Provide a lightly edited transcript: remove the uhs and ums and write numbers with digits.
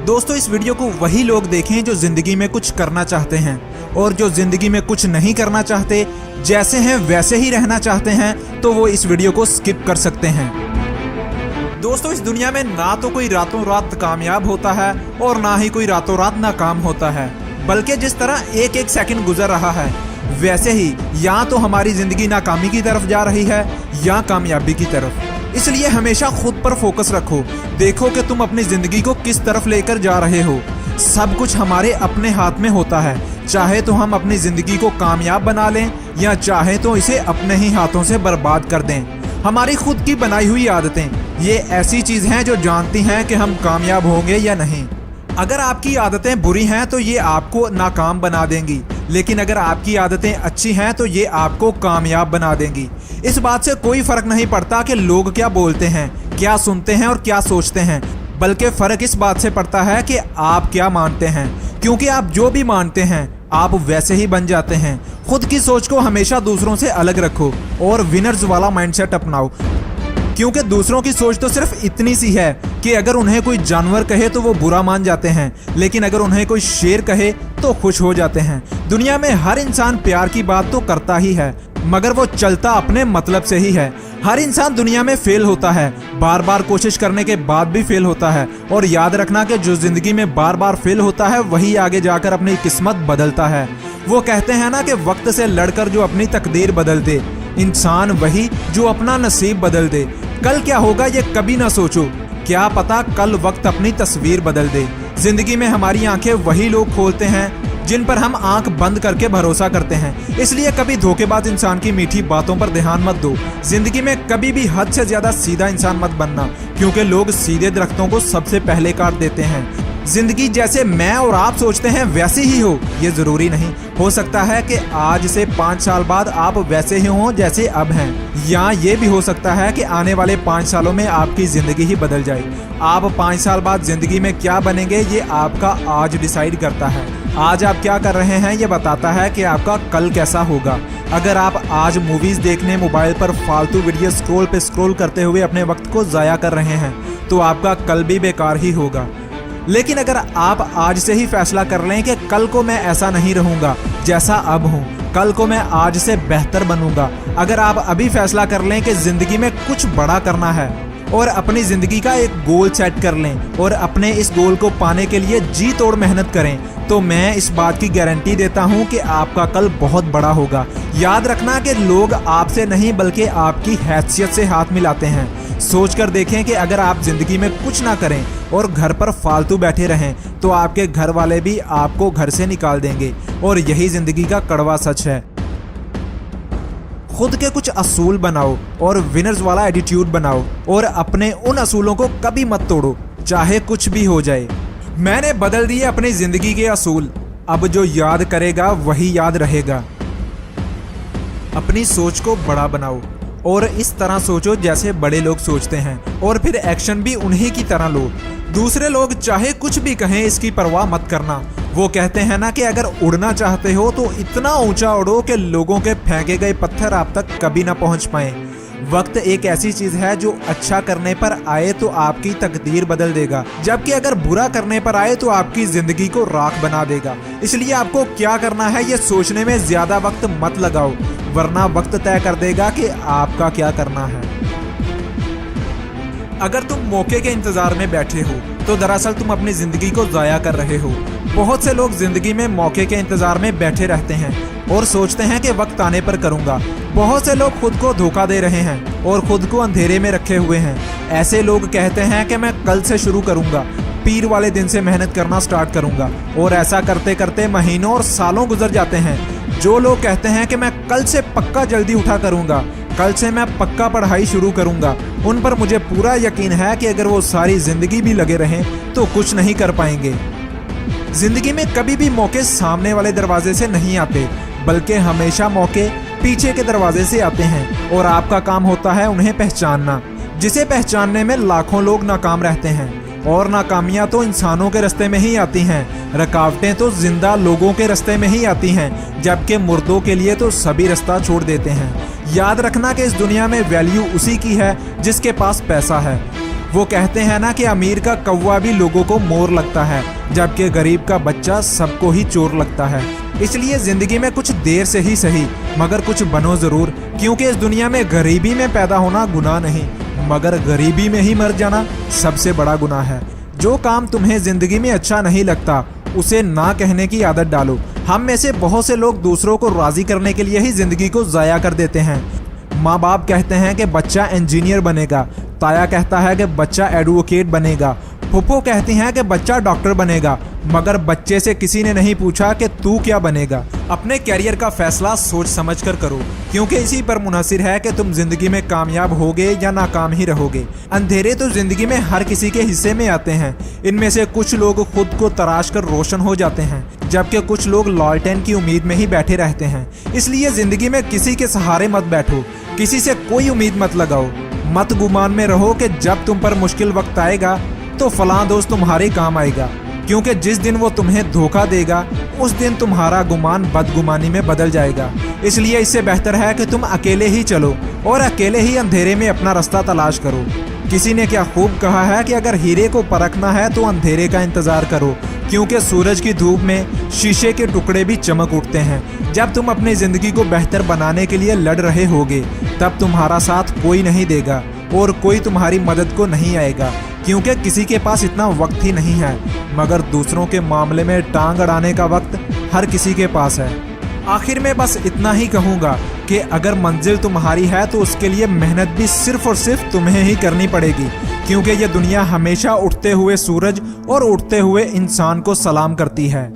दोस्तों, इस वीडियो को वही लोग देखें जो जिंदगी में कुछ करना चाहते हैं, और जो जिंदगी में कुछ नहीं करना चाहते, जैसे हैं वैसे ही रहना चाहते हैं, तो वो इस वीडियो को स्किप कर सकते हैं। दोस्तों, इस दुनिया में ना तो कोई रातों रात कामयाब होता है और ना ही कोई रातों रात नाकाम होता है, बल्कि जिस तरह एक एक सेकंड गुजर रहा है, वैसे ही या तो हमारी जिंदगी नाकामी की तरफ जा रही है या कामयाबी की तरफ। इसलिए हमेशा खुद पर फोकस रखो। देखो कि तुम अपनी जिंदगी को किस तरफ लेकर जा रहे हो। सब कुछ हमारे अपने हाथ में होता है। चाहे तो हम अपनी जिंदगी को कामयाब बना लें या चाहे तो इसे अपने ही हाथों से बर्बाद कर दें। हमारी खुद की बनाई हुई आदतें ये ऐसी चीज हैं जो जानती हैं कि हम कामयाब होंगे या नहीं। अगर आपकी आदतें बुरी हैं तो ये आपको नाकाम बना देंगी, लेकिन अगर आपकी आदतें अच्छी हैं तो ये आपको कामयाब बना देंगी। इस बात से कोई फर्क नहीं पड़ता कि लोग क्या बोलते हैं, क्या सुनते हैं और क्या सोचते हैं, बल्कि फर्क इस बात से पड़ता है कि आप क्या मानते हैं। क्योंकि आप जो भी मानते हैं आप वैसे ही बन जाते हैं। खुद की सोच को हमेशा दूसरों से अलग रखो और विनर्स वाला माइंडसेट अपनाओ। क्योंकि दूसरों की सोच तो सिर्फ इतनी सी है कि अगर उन्हें कोई जानवर कहे तो वो बुरा मान जाते हैं, लेकिन अगर उन्हें कोई शेर कहे तो खुश हो जाते हैं। दुनिया में हर इंसान प्यार की बात तो करता ही है, मगर वो चलता अपने मतलब से ही है। हर इंसान दुनिया में फेल होता है, बार बार कोशिश करने के बाद भी फेल होता है। और याद रखना कि जो जिंदगी में बार बार फेल होता है वही आगे जाकर अपनी किस्मत बदलता है। वो कहते हैं ना कि वक्त से लड़कर जो अपनी तकदीर बदल दे, इंसान वही जो अपना नसीब बदल दे। कल क्या होगा ये कभी ना सोचो, क्या पता कल वक्त अपनी तस्वीर बदल दे। जिंदगी में हमारी आंखें वही लोग खोलते हैं जिन पर हम आंख बंद करके भरोसा करते हैं। इसलिए कभी धोखेबाज इंसान की मीठी बातों पर ध्यान मत दो। जिंदगी में कभी भी हद से ज्यादा सीधा इंसान मत बनना, क्योंकि लोग सीधे दरख्तों को सबसे पहले काट देते हैं। जिंदगी जैसे मैं और आप सोचते हैं वैसी ही हो, ये जरूरी नहीं। हो सकता है कि आज से 5 साल बाद आप वैसे ही हों जैसे अब हैं, या ये भी हो सकता है कि आने वाले 5 सालों में आपकी जिंदगी ही बदल जाए। आप 5 साल बाद जिंदगी में क्या बनेंगे ये आपका आज डिसाइड करता है। आज आप क्या कर रहे हैं ये बताता है कि आपका कल कैसा होगा। अगर आप आज मूवीज देखने मोबाइल पर फालतू वीडियो स्क्रॉल पे स्क्रॉल करते हुए अपने वक्त को जाया कर रहे हैं तो आपका कल भी बेकार ही होगा। लेकिन अगर आप आज से ही फैसला कर लें कि कल को मैं ऐसा नहीं रहूंगा जैसा अब हूँ, कल को मैं आज से बेहतर बनूंगा। अगर आप अभी फैसला कर लें कि जिंदगी में कुछ बड़ा करना है और अपनी जिंदगी का एक गोल सेट कर लें और अपने इस गोल को पाने के लिए जी तोड़ मेहनत करें, तो मैं इस बात की गारंटी देता हूं कि आपका कल बहुत बड़ा होगा। याद रखना कि लोग आपसे नहीं बल्कि आपकी हैसियत से हाथ मिलाते हैं। सोच कर देखें कि अगर आप जिंदगी में कुछ ना करें और घर पर फालतू बैठे रहें तो आपके घर वाले भी आपको घर से निकाल देंगे, और यही जिंदगी का कड़वा सच है। खुद के कुछ असूल बनाओ और विनर्स वाला एटीट्यूड बनाओ, और अपने उन असूलों को कभी मत तोड़ो, चाहे कुछ भी हो जाए। मैंने बदल दिए अपनी जिंदगी के असूल, अब जो याद करेगा वही याद रहेगा। अपनी सोच को बड़ा बनाओ और इस तरह सोचो जैसे बड़े लोग सोचते हैं, और फिर एक्शन भी उन्हीं की तरह लो। दूसरे लोग चाहे कुछ भी कहें इसकी परवाह मत करना। वो कहते हैं ना कि अगर उड़ना चाहते हो तो इतना ऊंचा उड़ो कि लोगों के फेंके गए पत्थर आप तक कभी ना पहुंच पाए। वक्त एक ऐसी चीज है जो अच्छा करने पर आए तो आपकी तकदीर बदल देगा, जबकि अगर बुरा करने पर आए तो आपकी जिंदगी को राख बना देगा। इसलिए आपको क्या करना है ये सोचने में ज्यादा वक्त मत लगाओ, वरना वक्त तय कर देगा कि आपका क्या करना है। अगर तुम मौके के इंतजार में बैठे हो तो दरअसल तुम अपनी जिंदगी को जाया कर रहे हो। बहुत से लोग जिंदगी में मौके के इंतजार में बैठे रहते हैं और सोचते हैं कि वक्त आने पर करूंगा। बहुत से लोग खुद को धोखा दे रहे हैं और खुद को अंधेरे में रखे हुए हैं। ऐसे लोग कहते हैं कि मैं कल से शुरू करूंगा, पीर वाले दिन से मेहनत करना स्टार्ट करूंगा, और ऐसा करते करते महीनों और सालों गुजर जाते हैं। जो लोग कहते हैं कि मैं कल से पक्का जल्दी उठा करूंगा, कल से मैं पक्का पढ़ाई शुरू करूंगा, उन पर मुझे पूरा यकीन है कि अगर वो सारी जिंदगी भी लगे रहें तो कुछ नहीं कर पाएंगे। जिंदगी में कभी भी मौके सामने वाले दरवाजे से नहीं आते, बल्कि हमेशा मौके पीछे के दरवाजे से आते हैं, और आपका काम होता है उन्हें पहचानना, जिसे पहचानने में लाखों लोग नाकाम रहते हैं। और नाकामियां तो इंसानों के रास्ते में ही आती हैं, रुकावटें तो जिंदा लोगों के रास्ते में ही आती हैं, जबकि मुर्दों के लिए तो सभी रास्ता छोड़ देते हैं। याद रखना कि इस दुनिया में वैल्यू उसी की है जिसके पास पैसा है। वो कहते हैं ना कि अमीर का कौवा भी लोगों को मोर लगता है, जबकि गरीब का बच्चा सबको ही चोर लगता है। इसलिए जिंदगी में कुछ देर से ही सही मगर कुछ बनो जरूर, क्योंकि इस दुनिया में गरीबी में पैदा होना गुनाह नहीं, मगर गरीबी में ही मर जाना सबसे बड़ा गुनाह है। जो काम तुम्हें जिंदगी में अच्छा नहीं लगता उसे ना कहने की आदत डालो। हम में से बहुत से लोग दूसरों को राजी करने के लिए ही जिंदगी को जाया कर देते हैं। माँ बाप कहते हैं कि बच्चा इंजीनियर बनेगा, ताया कहता है कि बच्चा एडवोकेट बनेगा, फूफो कहती हैं कि बच्चा डॉक्टर बनेगा, मगर बच्चे से किसी ने नहीं पूछा कि तू क्या बनेगा। अपने कैरियर का फैसला सोच समझ कर करो, क्योंकि इसी पर मुनहसिर है कि तुम जिंदगी में कामयाब होगे या नाकाम ही रहोगे। अंधेरे तो जिंदगी में हर किसी के हिस्से में आते हैं। इनमें से कुछ लोग खुद को तराश कर रोशन हो जाते हैं, जबकि कुछ लोग लालटेन की उम्मीद में ही बैठे रहते हैं। इसलिए जिंदगी में किसी के सहारे मत बैठो, किसी से कोई उम्मीद मत लगाओ। मत गुमान में रहो कि जब तुम पर मुश्किल वक्त आएगा तो फलां दोस्त तुम्हारे काम आएगा, क्योंकि जिस दिन वो तुम्हें धोखा देगा उस दिन तुम्हारा गुमान बदगुमानी में बदल जाएगा। इसलिए इससे बेहतर है कि तुम अकेले ही चलो और अकेले ही अंधेरे में अपना रास्ता तलाश करो। किसी ने क्या खूब कहा है कि अगर हीरे को परखना है तो अंधेरे का इंतजार करो, क्योंकि सूरज की धूप में शीशे के टुकड़े भी चमक उठते हैं। जब तुम अपनी जिंदगी को बेहतर बनाने के लिए लड़ रहे होगे तब तुम्हारा साथ कोई नहीं देगा और कोई तुम्हारी मदद को नहीं आएगा, क्योंकि किसी के पास इतना वक्त ही नहीं है, मगर दूसरों के मामले में टांग अड़ाने का वक्त हर किसी के पास है। आखिर में बस इतना ही कहूँगा कि अगर मंजिल तुम्हारी है तो उसके लिए मेहनत भी सिर्फ और सिर्फ तुम्हें ही करनी पड़ेगी, क्योंकि ये दुनिया हमेशा उठते हुए सूरज और उठते हुए इंसान को सलाम करती है।